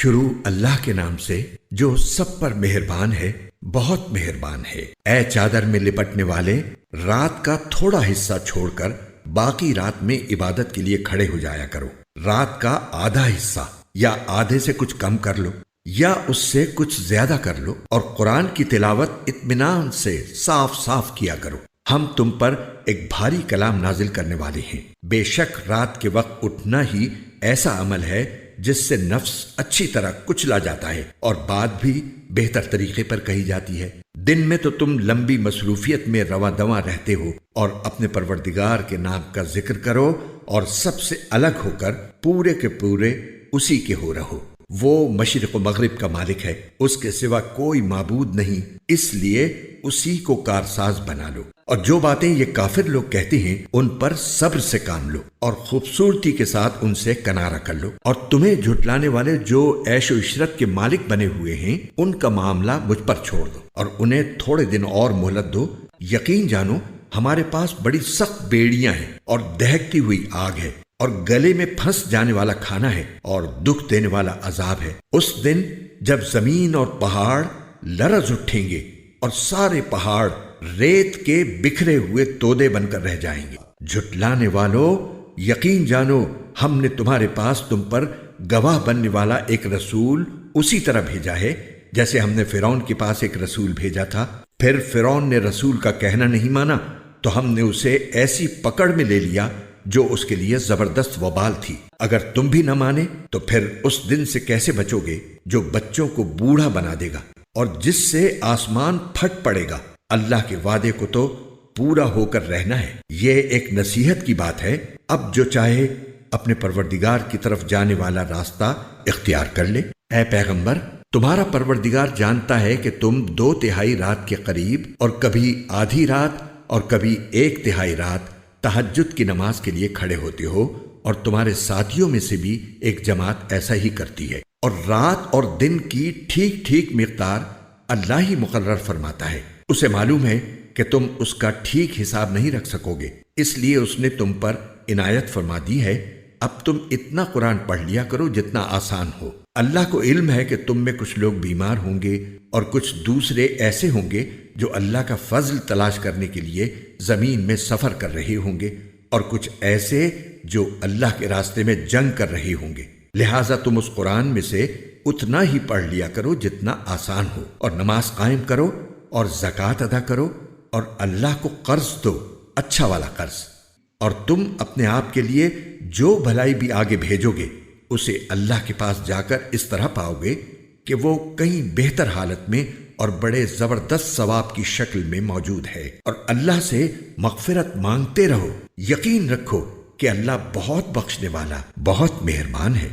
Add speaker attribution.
Speaker 1: شروع اللہ کے نام سے جو سب پر مہربان ہے، بہت مہربان ہے۔ اے چادر میں لپٹنے والے، رات کا تھوڑا حصہ چھوڑ کر باقی رات میں عبادت کے لیے کھڑے ہو جایا کرو۔ رات کا آدھا حصہ یا آدھے سے کچھ کم کر لو یا اس سے کچھ زیادہ کر لو، اور قرآن کی تلاوت اطمینان سے صاف صاف کیا کرو۔ ہم تم پر ایک بھاری کلام نازل کرنے والے ہیں۔ بے شک رات کے وقت اٹھنا ہی ایسا عمل ہے جس سے نفس اچھی طرح کچلا جاتا ہے اور بات بھی بہتر طریقے پر کہی جاتی ہے۔ دن میں تو تم لمبی مصروفیت میں رواں دواں رہتے ہو اور اپنے پروردگار کے نام کا ذکر کرو اور سب سے الگ ہو کر پورے کے پورے اسی کے ہو رہو۔ وہ مشرق و مغرب کا مالک ہے، اس کے سوا کوئی معبود نہیں، اس لیے اسی کو کارساز بنا لو۔ اور جو باتیں یہ کافر لوگ کہتے ہیں ان پر صبر سے کام لو اور خوبصورتی کے ساتھ ان سے کنارہ کر لو۔ اور تمہیں جھٹلانے والے جو عیش و عشرت کے مالک بنے ہوئے ہیں ان کا معاملہ مجھ پر چھوڑ دو اور انہیں تھوڑے دن اور مہلت دو۔ یقین جانو ہمارے پاس بڑی سخت بیڑیاں ہیں اور دہکتی ہوئی آگ ہے اور گلے میں پھنس جانے والا کھانا ہے اور دکھ دینے والا عذاب ہے۔ اس دن جب زمین اور پہاڑ لرز اٹھیں گے اور سارے پہاڑ ریت کے بکھرے ہوئے تودے بن کر رہ جائیں گے۔ جھٹلانے والوں، یقین جانو ہم نے تمہارے پاس تم پر گواہ بننے والا ایک رسول اسی طرح بھیجا ہے جیسے ہم نے فرعون کے پاس ایک رسول بھیجا تھا۔ پھر فرعون نے رسول کا کہنا نہیں مانا تو ہم نے اسے ایسی پکڑ میں لے لیا جو اس کے لیے زبردست وبال تھی۔ اگر تم بھی نہ مانے تو پھر اس دن سے کیسے بچو گے جو بچوں کو بوڑھا بنا دے گا اور جس سے آسمان پھٹ پڑے گا۔ اللہ کے وعدے کو تو پورا ہو کر رہنا ہے۔ یہ ایک نصیحت کی بات ہے، اب جو چاہے اپنے پروردگار کی طرف جانے والا راستہ اختیار کر لے۔ اے پیغمبر، تمہارا پروردگار جانتا ہے کہ تم 2/3 رات کے قریب اور کبھی آدھی رات اور کبھی 1/3 رات تہجد کی نماز کے لیے کھڑے ہوتے ہو، اور تمہارے ساتھیوں میں سے بھی ایک جماعت ایسا ہی کرتی ہے۔ اور رات اور دن کی ٹھیک ٹھیک مقدار اللہ ہی مقرر فرماتا ہے۔ اسے معلوم ہے کہ تم اس کا ٹھیک حساب نہیں رکھ سکو گے، اس لیے اس نے تم پر عنایت فرما دی ہے۔ اب تم اتنا قرآن پڑھ لیا کرو جتنا آسان ہو۔ اللہ کو علم ہے کہ تم میں کچھ لوگ بیمار ہوں گے اور کچھ دوسرے ایسے ہوں گے جو اللہ کا فضل تلاش کرنے کے لیے زمین میں سفر کر رہے ہوں گے، اور کچھ ایسے جو اللہ کے راستے میں جنگ کر رہے ہوں گے۔ لہٰذا تم اس قرآن میں سے اتنا ہی پڑھ لیا کرو جتنا آسان ہو، اور نماز قائم کرو اور زکوٰۃ ادا کرو اور اللہ کو قرض دو، اچھا والا قرض۔ اور تم اپنے آپ کے لیے جو بھلائی بھی آگے بھیجو گے اسے اللہ کے پاس جا کر اس طرح پاؤ گے کہ وہ کہیں بہتر حالت میں اور بڑے زبردست ثواب کی شکل میں موجود ہے۔ اور اللہ سے مغفرت مانگتے رہو، یقین رکھو کہ اللہ بہت بخشنے والا، بہت مہربان ہے۔